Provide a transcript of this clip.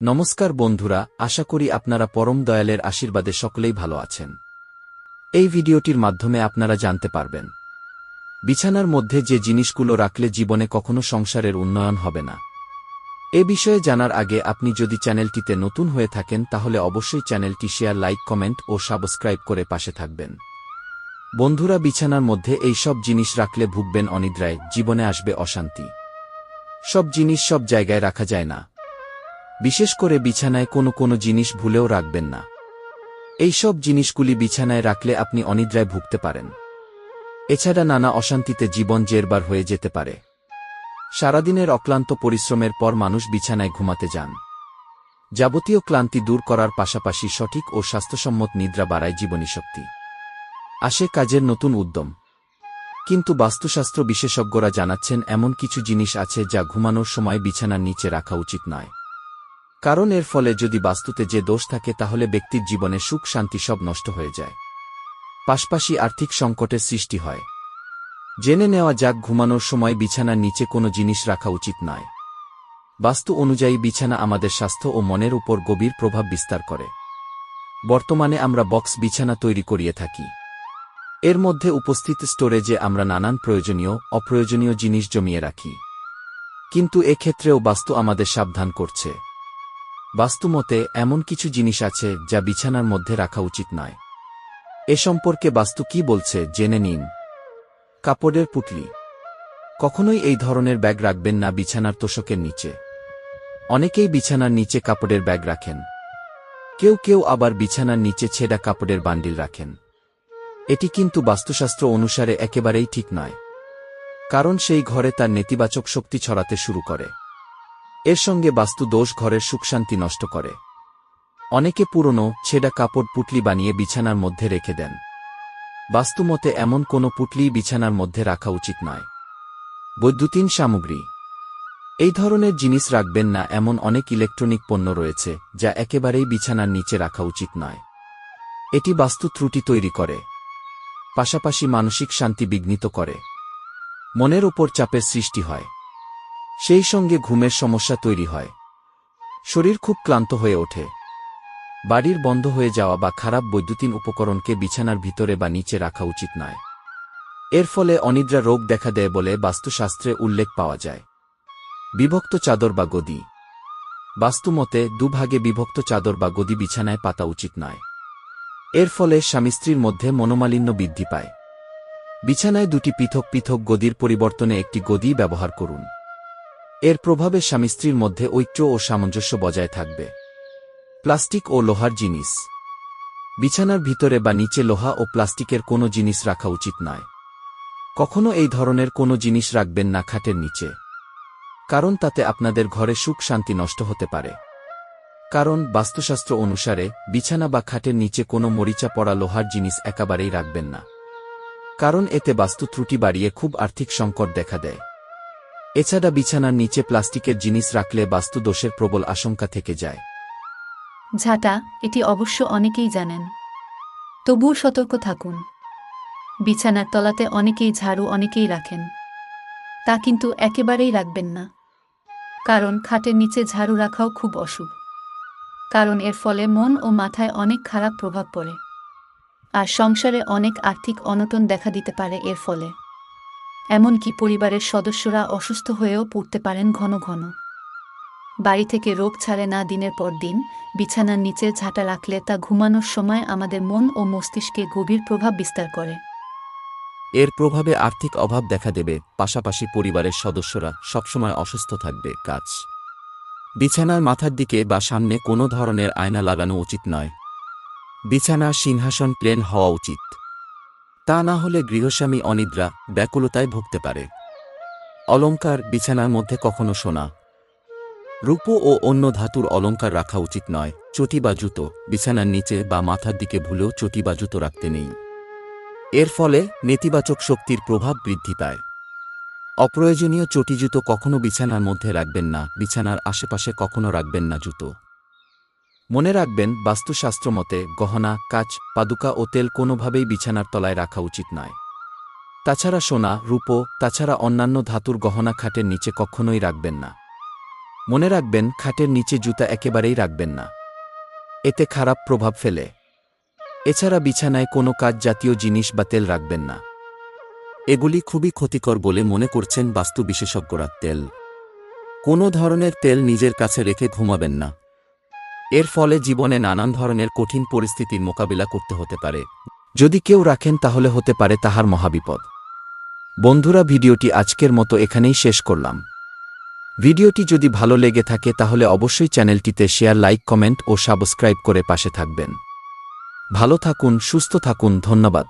নমস্কার বন্ধুরা, আশা করি আপনারা পরম দয়ালের আশীর্বাদে সকলেই ভালো আছেন। এই ভিডিওটির মাধ্যমে আপনারা জানতে পারবেন বিছানার মধ্যে যে জিনিসগুলো রাখলে জীবনে কখনো সংসারের উন্নয়ন হবে না। এ বিষয়ে জানার আগে আপনি যদি চ্যানেলটিতে নতুন হয়ে থাকেন তাহলে অবশ্যই চ্যানেলটি শেয়ার, লাইক, কমেন্ট ও সাবস্ক্রাইব করে পাশে থাকবেন। বন্ধুরা, বিছানার মধ্যে এই সব জিনিস রাখলে ভুগবেন অনিদ্রায়, জীবনে আসবে অশান্তি। সব জিনিস সব জায়গায় রাখা যায় না, বিশেষ করে বিছানায় কোনো জিনিস ভুলেও রাখবেন না। এই সব জিনিসগুলি বিছানায় রাখলে আপনি অনিদ্রায় ভুগতে পারেন। এছাড়া নানা অশান্তিতে জীবন জেরবার হয়ে যেতে পারে। সারাদিনের অক্লান্ত পরিশ্রমের পর মানুষ বিছানায় ঘুমাতে যান। যাবতীয় ক্লান্তি দূর করার পাশাপাশি সঠিক ও স্বাস্থ্যসম্মত নিদ্রা বাড়ায় জীবনীশক্তি, আসে কাজের নতুন উদ্যম। কিন্তু বাস্তুশাস্ত্র বিশেষজ্ঞরা জানাচ্ছেন এমন কিছু জিনিস আছে যা ঘুমানোর সময় বিছানার নিচে রাখা উচিত নয়। কারণ এর ফলে যদি বাস্তুতে যে দোষ থাকে তাহলে ব্যক্তির জীবনে সুখ শান্তি সব নষ্ট হয়ে যায়, পাশাপাশি আর্থিক সংকটের সৃষ্টি হয়। জেনে নেওয়া যাক, ঘুমানোর সময় বিছানার নিচে কোনো জিনিস রাখা উচিত নয়। বাস্তু অনুযায়ী বিছানা আমাদের স্বাস্থ্য ও মনের উপর গভীর প্রভাব বিস্তার করে। বর্তমানে আমরা বক্স বিছানা তৈরি করিয়ে থাকি। এর মধ্যে উপস্থিত স্টোরেজে আমরা নানান প্রয়োজনীয় অপ্রয়োজনীয় জিনিস জমিয়ে রাখি। কিন্তু এক্ষেত্রেও বাস্তু আমাদের সাবধান করছে। বাস্তুমতে এমন কিছু জিনিস আছে যা বিছানার মধ্যে রাখা উচিত নয়। এ সম্পর্কে বাস্তু কি বলছে জেনে নিন। কাপড়ের পুটলি। কখনোই এই ধরনের ব্যাগ রাখবেন না বিছানার তোশকের নিচে। অনেকেই বিছানার নিচে কাপড়ের ব্যাগ রাখেন। কেউ আবার বিছানার নিচে ছেঁড়া কাপড়ের বান্ডিল রাখেন। এটি কিন্তু বাস্তুশাস্ত্র অনুসারে একেবারেই ঠিক নয়, কারণ সেই ঘরে তার নেতিবাচক শক্তি ছড়াতে শুরু করে। এর সঙ্গে বাস্তু দোষ ঘরের সুখশান্তি নষ্ট করে। অনেকে পুরনো ছেঁড়া কাপড় পুটলি বানিয়ে বিছানার মধ্যে রেখে দেন। বাস্তুমতে এমন কোনো পুটলি বিছানার মধ্যে রাখা উচিত নয়। বৈদ্যুতিন সামগ্রী। এই ধরনের জিনিস রাখবেন না। এমন অনেক ইলেকট্রনিক পণ্য রয়েছে যা একেবারেই বিছানার নিচে রাখা উচিত নয়। এটি বাস্তু ত্রুটি তৈরি করে, পাশাপাশি মানসিক শান্তি বিঘ্নিত করে। মনের উপর চাপের সৃষ্টি হয়, সেই সঙ্গে ঘুমের সমস্যা তৈরি হয়। শরীর খুব ক্লান্ত হয়ে ওঠে। বাড়ির বন্ধ হয়ে যাওয়া বা খারাপ বৈদ্যুতিন উপকরণকে বিছানার ভিতরে বা নিচে রাখা উচিত নয়। এর ফলে অনিদ্রা রোগ দেখা দেয় বলে বাস্তুশাস্ত্রে উল্লেখ পাওয়া যায়। বিভক্ত চাদর বা গদি। বাস্তুমতে দুভাগে বিভক্ত চাদর বা গদি বিছানায় পাতা উচিত নয়। এর ফলে স্বামী স্ত্রীর মধ্যে মনোমালিন্য বৃদ্ধি পায়। বিছানায় দুটি পৃথক পৃথক গদির পরিবর্তনে একটি গদি ব্যবহার করুন। এর প্রভাবে স্বামী স্ত্রীর মধ্যে ঐক্য ও সামঞ্জস্য বজায় থাকবে। প্লাস্টিক ও লোহার জিনিস। বিছানার ভিতরে বা নিচে লোহা ও প্লাস্টিকের কোনো জিনিস রাখা উচিত নয়। কখনো এই ধরনের কোনো জিনিস রাখবেন না খাটের নিচে, কারণ তাতে আপনাদের ঘরে সুখ শান্তি নষ্ট হতে পারে। কারণ বাস্তুশাস্ত্র অনুসারে বিছানা বা খাটের নিচে কোনো মরিচা পড়া লোহার জিনিস একেবারেই রাখবেন না, কারণ এতে বাস্তু ত্রুটি বাড়িয়ে খুব আর্থিক সংকট দেখা দেয়। এছাড়া বিছানার নিচে প্লাস্টিকের জিনিস রাখলে বাস্তু দোষের প্রবল আশঙ্কা থেকে যায়। ঝাঁটা, এটি অবশ্য অনেকেই জানেন, তবুও সতর্ক থাকুন। বিছানার তলাতে অনেকেই ঝাড়ু অনেকেই রাখেন, তা কিন্তু একেবারেই রাখবেন না। কারণ খাটের নিচে ঝাড়ু রাখাও খুব অশুভ। কারণ এর ফলে মন ও মাথায় অনেক খারাপ প্রভাব পড়ে, আর সংসারে অনেক আর্থিক অনটন দেখা দিতে পারে এর ফলে। এমনকি পরিবারের সদস্যরা অসুস্থ হয়েও পড়তে পারেন ঘন ঘন। বাড়ি থেকে রোগ ছাড়ে না দিনের পর দিন। বিছানার নিচে ঝাঁটা রাখলে তা ঘুমানোর সময় আমাদের মন ও মস্তিষ্কে গভীর প্রভাব বিস্তার করে। এর প্রভাবে আর্থিক অভাব দেখা দেবে, পাশাপাশি পরিবারের সদস্যরা সবসময় অসুস্থ থাকবে। কাজ। বিছানার মাথার দিকে বা সামনে কোনো ধরনের আয়না লাগানো উচিত নয়। বিছানার সিংহাসন প্লেন হওয়া উচিত, তা না হলে গৃহস্বামী অনিদ্রা ব্যাকুলতায় ভুগতে পারে। অলংকার। বিছানার মধ্যে কখনো সোনা, রূপো ও অন্য ধাতুর অলংকার রাখা উচিত নয়। চটি বা জুতো। বিছানার নিচে বা মাথার দিকে ভুলেও চটি বা জুতো রাখতে নেই। এর ফলে নেতিবাচক শক্তির প্রভাব বৃদ্ধি পায়। অপ্রয়োজনীয় চটি জুতো কখনো বিছানার মধ্যে রাখবেন না। বিছানার আশেপাশে কখনো রাখবেন না জুতো। মনে রাখবেন, বাস্তুশাস্ত্র মতে গহনা, কাচ, পাদুকা ও তেল কোনোভাবেই বিছানার তলায় রাখা উচিত নয়। তাছাড়া সোনা, রূপো, তাছাড়া অন্যান্য ধাতুর গহনা খাটের নিচে কখনোই রাখবেন না। মনে রাখবেন, খাটের নিচে জুতা একেবারেই রাখবেন না, এতে খারাপ প্রভাব ফেলে। এছাড়া বিছানায় কোনো কাচ জাতীয় জিনিস বা তেল রাখবেন না, এগুলি খুবই ক্ষতিকর বলে মনে করছেন বাস্তু বিশেষজ্ঞরা। তেল, কোনো ধরনের তেল নিজের কাছে রেখে ঘুমাবেন না, এর ফলে জীবনে নানান ধরনের কঠিন পরিস্থিতির মোকাবিলা করতে হতে পারে। যদি কেউ রাখেন তাহলে হতে পারে তাহার মহাবিপদ। বন্ধুরা, ভিডিওটি আজকের মতো এখানেই শেষ করলাম। ভিডিওটি যদি ভালো লেগে থাকে তাহলে অবশ্যই চ্যানেলটিতে শেয়ার, লাইক, কমেন্ট ও সাবস্ক্রাইব করে পাশে থাকবেন। ভালো থাকুন, সুস্থ থাকুন, ধন্যবাদ।